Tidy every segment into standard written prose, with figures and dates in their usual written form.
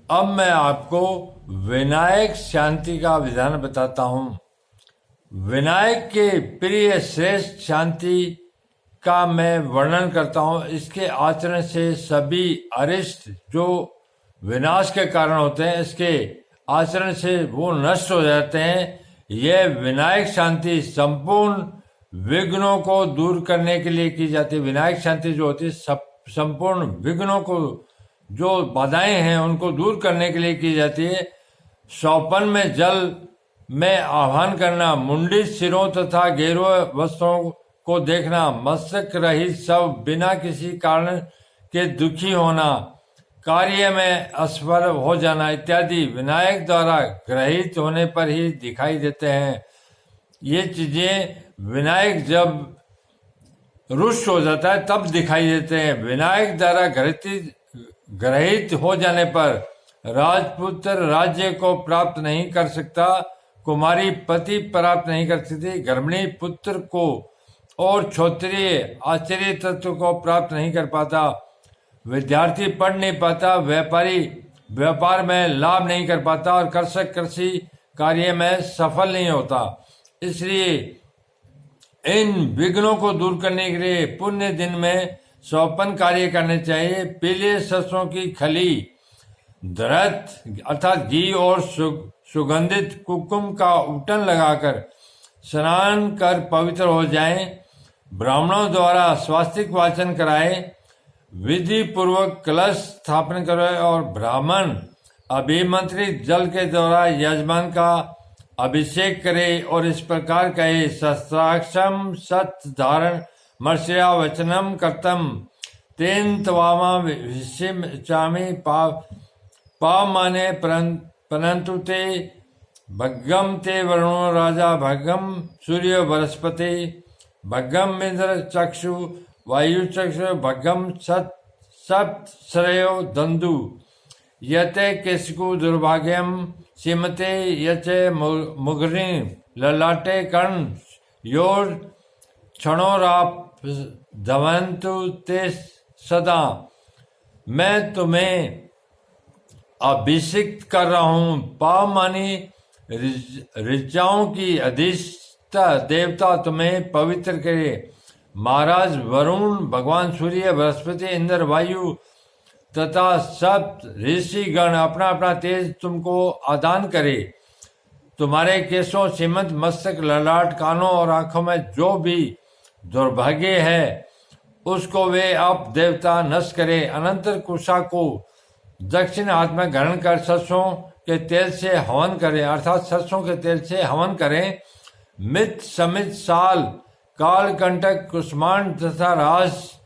अब मैं आपको विनायक शांति का विधान बताता हूं। विनायक के प्रिय श्रेष्ठ शांति का मैं वर्णन करता हूं। इसके आचरण से सभी अरिष्ट जो विनाश के कारण होते हैं, इसके आचरण से वो नष्ट हो जाते हैं। यह विनायक शांति संपूर्ण विघ्नों को दूर करने के लिए की जाती है। विनायक शांति जो होती है संपूर्ण विघ्नों को, जो बाधाएं हैं उनको दूर करने के लिए की जाती है। सौपन में जल में आह्वान करना, मुंडित सिरों तथा गेरुआ वस्त्रों को देखना, मस्तक रहित सब, बिना किसी कारण के दुखी होना, कार्य में असफल हो जाना इत्यादि विनायक द्वारा ग्रहित होने पर ही दिखाई देते हैं। ये चीजें विनायक जब रुष्ट हो जाता है तब दिखाई देते हैं। विनायक द्वारा ग्रहित हो जाने पर राजपुत्र राज्य को प्राप्त नहीं कर सकता, कुमारी पति प्राप्त नहीं कर सकती, गर्भिणी पुत्र को और क्षत्रिय आश्चर्य तत्व को प्राप्त नहीं कर पाता, विद्यार्थी पढ़ नहीं पाता, व्यापारी व्यापार में लाभ नहीं कर पाता और कृषक कृषि कार्य में सफल नहीं होता। इसलिए इन विघ्नों को दूर करने के लिए पुण्य दिन में सौपन कार्य करने चाहिए। पीले सरसों की खली, धरत अर्थात घी और सुगंधित कुकुम का उटन लगाकर स्नान कर पवित्र हो जाएं। ब्राह्मणों द्वारा स्वास्तिक वाचन कराए, विधि पूर्वक कलश स्थापन कराए और ब्राह्मण अभिमंत्रित जल के द्वारा यजमान का अभिषेक करे और इस प्रकार कहे, शस्त्राक्षम सत धारण मर्ष्या वचनम कर्तम तेन तवामा विषिम चामी पाव माने परंतु ते भग्गम ते वरुणो राजा भग्गम सूर्य बृहस्पति भग्गम इंद्र चक्षु वायु चक्षु भग्गम सप्त श्रेयो दंदु यते केशकु दुर्भाग्यम सीमते यचे मुगरी ललाटे कर्ण योर क्षणोराप धवंतु ते सदा। मैं तुम्हें अभिषिक्त कर रहा हूं। पाव मानी ऋचाओं की अधिष्ठा देवता तुम्हें पवित्र करे। महाराज वरुण, भगवान सूर्य, बृहस्पति, इंद्र, वायु तथा सब ऋषि गण अपना अपना तेज तुमको आदान करे। तुम्हारे केशों, सीमंत, मस्तक, ललाट, कानों और आंखों में जो भी दुर्भाग्य है उसको वे आप देवता नष्ट करे। अनंतर कुशा को दक्षिण हाथ में ग्रहण कर सरसों के तेल से हवन करें, अर्थात सरसों के तेल से हवन करें। मित समित साल कालकंटक कुष्मांड तथा रास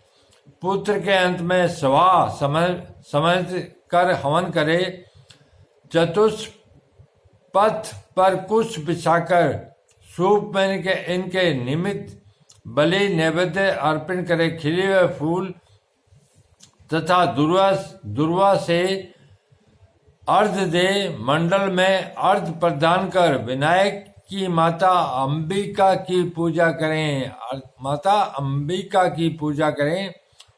पुत्र के अंत में सवा समझ कर हवन करे। चतुष्पथ पर कुश बिछाकर सूप में इनके निमित्त बलि नैवेद्य अर्पण करे। खिले हुए फूल तथा दुर्वा से अर्ध दे। मंडल में अर्ध प्रदान कर विनायक की माता अंबिका की पूजा करें। माता अंबिका की पूजा करें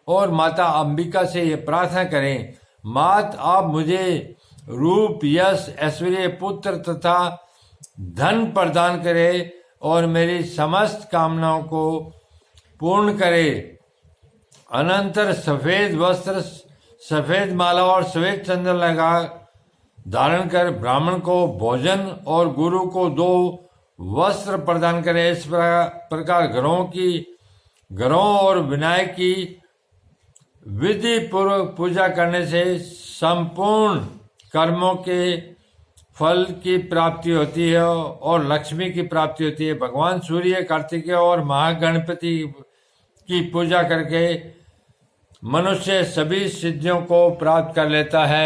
और माता अंबिका से ये प्रार्थना करें, मात आप मुझे रूप, यश, ऐश्वर्य, पुत्र तथा धन प्रदान करे और मेरी समस्त कामनाओं को पूर्ण करे। अनंतर सफेद वस्त्र, सफेद माला और सफेद चंदन लगा धारण कर ब्राह्मण को भोजन और गुरु को 2 वस्त्र प्रदान करे। इस प्रकार ग्रहों और विनायक की विधि पूर्वक पूजा करने से संपूर्ण कर्मों के फल की प्राप्ति होती है और लक्ष्मी की प्राप्ति होती है। भगवान सूर्य, कार्तिकेय और महागणपति की पूजा करके मनुष्य सभी सिद्धियों को प्राप्त कर लेता है।